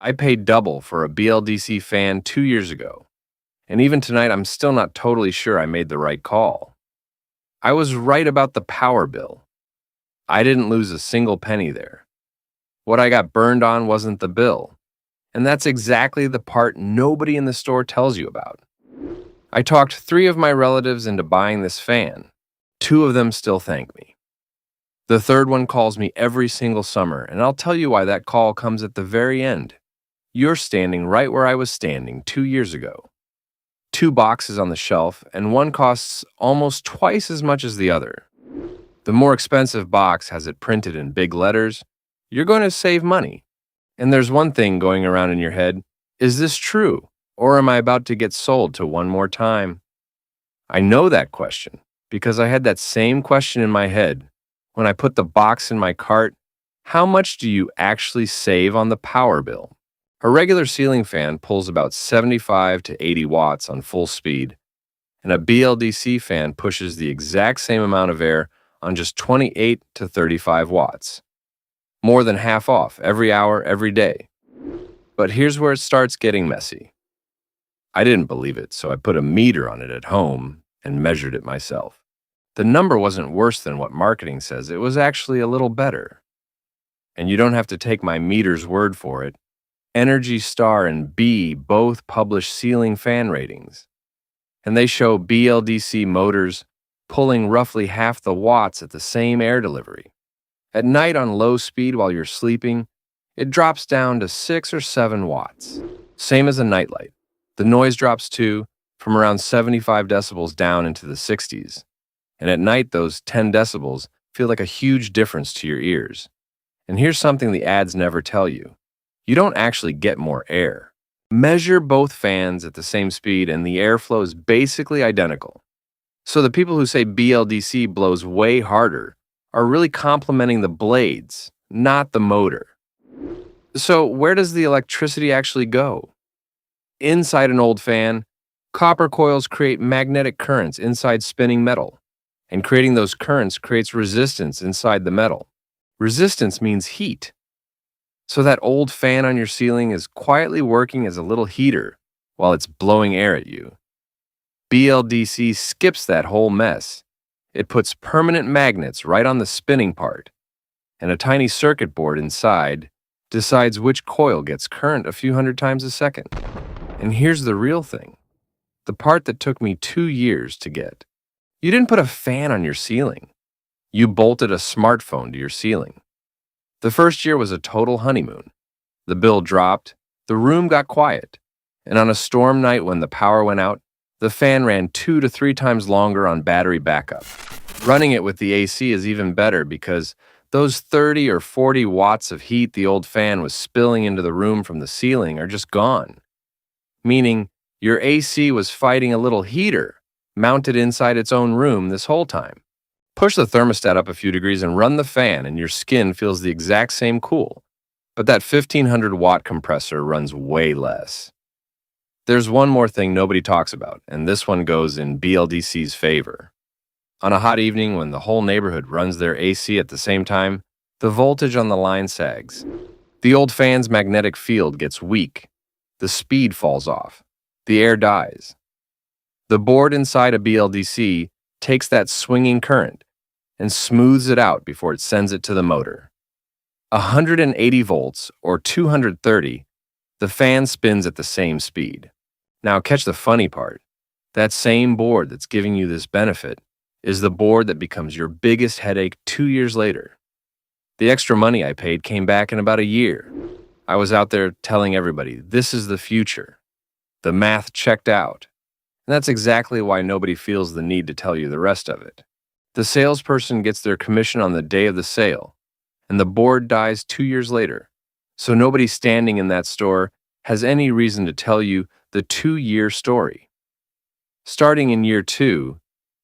I paid double for a BLDC fan 2 years ago, and even tonight I'm still not totally sure I made the right call. I was right about the power bill. I didn't lose a single penny there. What I got burned on wasn't the bill, and that's exactly the part nobody in the store tells you about. I talked 3 of my relatives into buying this fan. 2 of them still thank me. The third one calls me every single summer, and I'll tell you why that call comes at the very end. You're standing right where I was standing 2 years ago. 2 boxes on the shelf, and one costs almost twice as much as the other. The more expensive box has it printed in big letters. You're going to save money. And there's one thing going around in your head. Is this true? Or am I about to get sold to one more time? I know that question because I had that same question in my head when I put the box in my cart. How much do you actually save on the power bill? A regular ceiling fan pulls about 75 to 80 watts on full speed, and a BLDC fan pushes the exact same amount of air on just 28 to 35 watts. More than half off every hour, every day. But here's where it starts getting messy. I didn't believe it, so I put a meter on it at home and measured it myself. The number wasn't worse than what marketing says. It was actually a little better. And you don't have to take my meter's word for it. Energy Star and B both publish ceiling fan ratings, and they show BLDC motors pulling roughly half the watts at the same air delivery. At night on low speed while you're sleeping, it drops down to 6 or 7 watts. Same as a nightlight. The noise drops too, from around 75 decibels down into the 60s. And at night, those 10 decibels feel like a huge difference to your ears. And here's something the ads never tell you. You don't actually get more air. Measure both fans at the same speed and the airflow is basically identical. So the people who say BLDC blows way harder are really complimenting the blades, not the motor. So where does the electricity actually go? Inside an old fan, copper coils create magnetic currents inside spinning metal, and creating those currents creates resistance inside the metal. Resistance means heat. So that old fan on your ceiling is quietly working as a little heater while it's blowing air at you. BLDC skips that whole mess. It puts permanent magnets right on the spinning part, and a tiny circuit board inside decides which coil gets current a few hundred times a second. And here's the real thing, the part that took me 2 years to get. You didn't put a fan on your ceiling. You bolted a smartphone to your ceiling. The first year was a total honeymoon. The bill dropped, the room got quiet, and on a storm night when the power went out, the fan ran 2 to 3 times longer on battery backup. Running it with the AC is even better because those 30 or 40 watts of heat the old fan was spilling into the room from the ceiling are just gone. Meaning, your AC was fighting a little heater mounted inside its own room this whole time. Push the thermostat up a few degrees and run the fan and your skin feels the exact same cool. But that 1500-watt compressor runs way less. There's one more thing nobody talks about, and this one goes in BLDC's favor. On a hot evening when the whole neighborhood runs their AC at the same time, the voltage on the line sags. The old fan's magnetic field gets weak. The speed falls off. The air dies. The board inside a BLDC takes that swinging current and smooths it out before it sends it to the motor. 180 volts or 230, the fan spins at the same speed. Now catch the funny part. That same board that's giving you this benefit is the board that becomes your biggest headache 2 years later. The extra money I paid came back in about a year. I was out there telling everybody, this is the future. The math checked out. And that's exactly why nobody feels the need to tell you the rest of it. The salesperson gets their commission on the day of the sale, and the board dies 2 years later. So nobody standing in that store has any reason to tell you the 2-year story. Starting in year 2,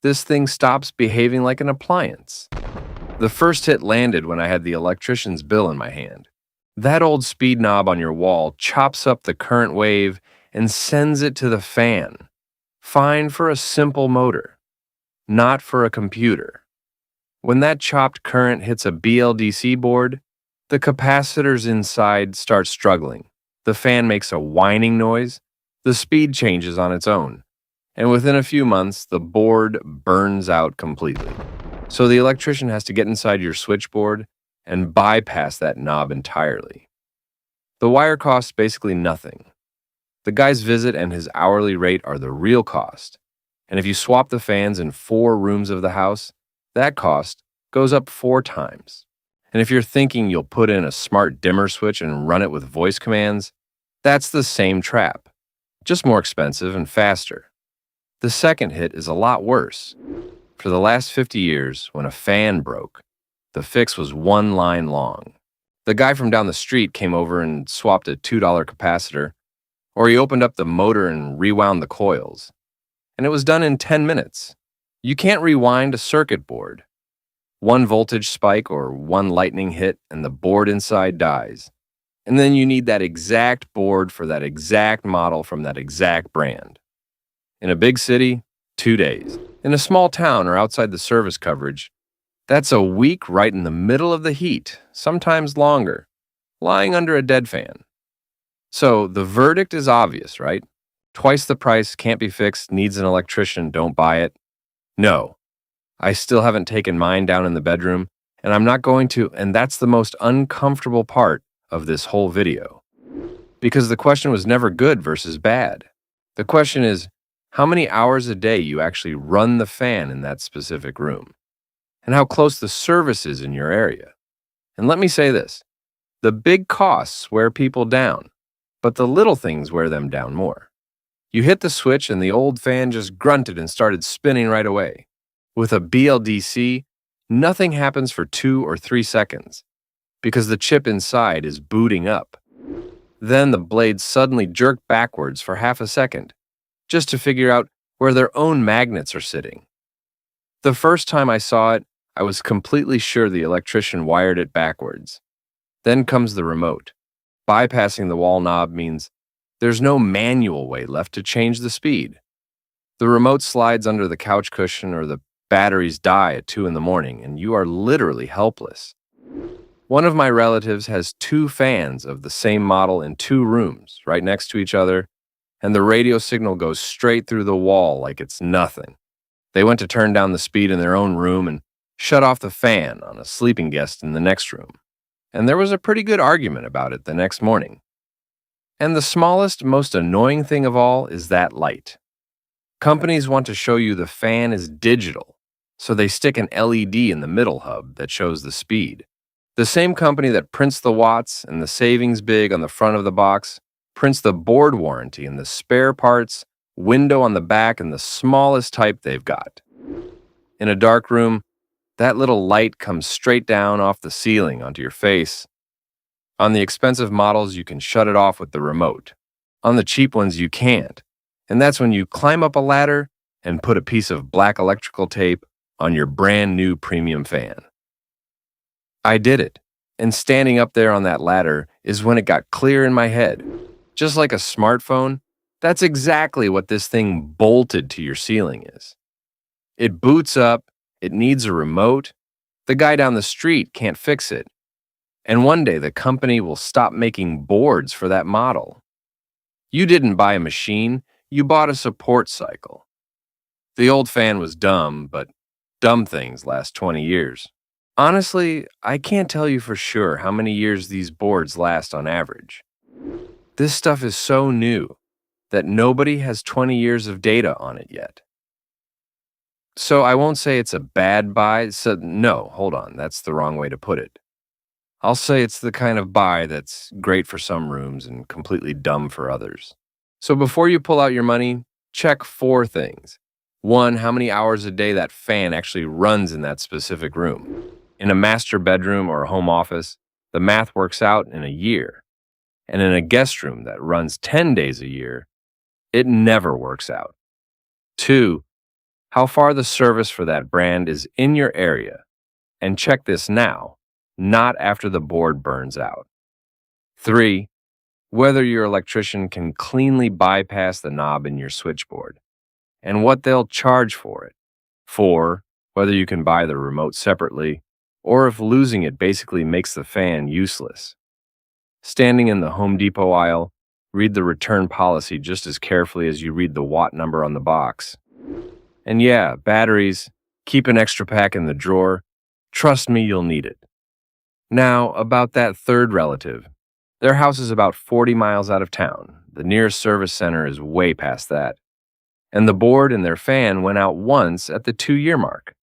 this thing stops behaving like an appliance. The first hit landed when I had the electrician's bill in my hand. That old speed knob on your wall chops up the current wave and sends it to the fan. Fine for a simple motor, not for a computer. When that chopped current hits a BLDC board, the capacitors inside start struggling. The fan makes a whining noise, the speed changes on its own, and within a few months, the board burns out completely. So the electrician has to get inside your switchboard and bypass that knob entirely. The wire costs basically nothing. The guy's visit and his hourly rate are the real cost. And if you swap the fans in 4 rooms of the house, that cost goes up 4 times. And if you're thinking you'll put in a smart dimmer switch and run it with voice commands, that's the same trap, just more expensive and faster. The second hit is a lot worse. For the last 50 years, when a fan broke, the fix was 1 line long. The guy from down the street came over and swapped a $2 capacitor, or he opened up the motor and rewound the coils. And it was done in 10 minutes. You can't rewind a circuit board. 1 voltage spike or 1 lightning hit and the board inside dies. And then you need that exact board for that exact model from that exact brand. In a big city, 2 days. In a small town or outside the service coverage, that's a week right in the middle of the heat, sometimes longer, lying under a dead fan. So the verdict is obvious, right? Twice the price, can't be fixed, needs an electrician, don't buy it. No, I still haven't taken mine down in the bedroom, and I'm not going to, and that's the most uncomfortable part of this whole video. Because the question was never good versus bad. The question is, how many hours a day you actually run the fan in that specific room, and how close the service is in your area. And let me say this, the big costs wear people down, but the little things wear them down more. You hit the switch and the old fan just grunted and started spinning right away. With a BLDC, nothing happens for 2 or 3 seconds because the chip inside is booting up. Then the blades suddenly jerk backwards for half a second, just to figure out where their own magnets are sitting. The first time I saw it, I was completely sure the electrician wired it backwards. Then comes the remote. Bypassing the wall knob means there's no manual way left to change the speed. The remote slides under the couch cushion or the batteries die at 2 in the morning, and you are literally helpless. One of my relatives has 2 fans of the same model in 2 rooms, right next to each other, and the radio signal goes straight through the wall like it's nothing. They went to turn down the speed in their own room and shut off the fan on a sleeping guest in the next room. And there was a pretty good argument about it the next morning. And the smallest, most annoying thing of all is that light. Companies want to show you the fan is digital, so they stick an LED in the middle hub that shows the speed. The same company that prints the watts and the savings big on the front of the box prints the board warranty and the spare parts, window on the back, and the smallest type they've got. In a dark room, that little light comes straight down off the ceiling onto your face. On the expensive models, you can shut it off with the remote. On the cheap ones, you can't. And that's when you climb up a ladder and put a piece of black electrical tape on your brand new premium fan. I did it, and standing up there on that ladder is when it got clear in my head. Just like a smartphone, that's exactly what this thing bolted to your ceiling is. It boots up, it needs a remote, the guy down the street can't fix it, and one day the company will stop making boards for that model. You didn't buy a machine, you bought a support cycle. The old fan was dumb, but dumb things last 20 years. Honestly, I can't tell you for sure how many years these boards last on average. This stuff is so new that nobody has 20 years of data on it yet. So I won't say it's a bad buy. No, hold on, that's the wrong way to put it. I'll say it's the kind of buy that's great for some rooms and completely dumb for others. So before you pull out your money, check 4 things. 1, how many hours a day that fan actually runs in that specific room. In a master bedroom or a home office, the math works out in a year. And in a guest room that runs 10 days a year, it never works out. 2, how far the service for that brand is in your area. And check this now, not after the board burns out. 3, whether your electrician can cleanly bypass the knob in your switchboard, and what they'll charge for it. 4, whether you can buy the remote separately, or if losing it basically makes the fan useless. Standing in the Home Depot aisle, Read the return policy just as carefully as you read the watt number on the box. And yeah, batteries, keep an extra pack in the drawer. Trust me, you'll need it. Now, about that third relative. Their house is about 40 miles out of town. The nearest service center is way past that. And the board in their fan went out once at the 2-year mark.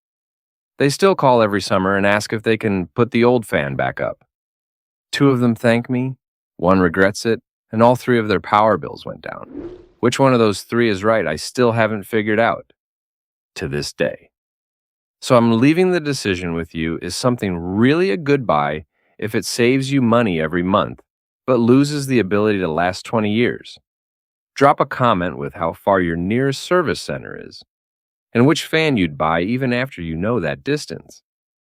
They still call every summer and ask if they can put the old fan back up. 2 of them thank me, 1 regrets it, and all 3 of their power bills went down. Which one of those 3 is right, I still haven't figured out. To this day. So I'm leaving the decision with you. Is something really a good buy if it saves you money every month, but loses the ability to last 20 years? Drop a comment with how far your nearest service center is, and which fan you'd buy even after you know that distance.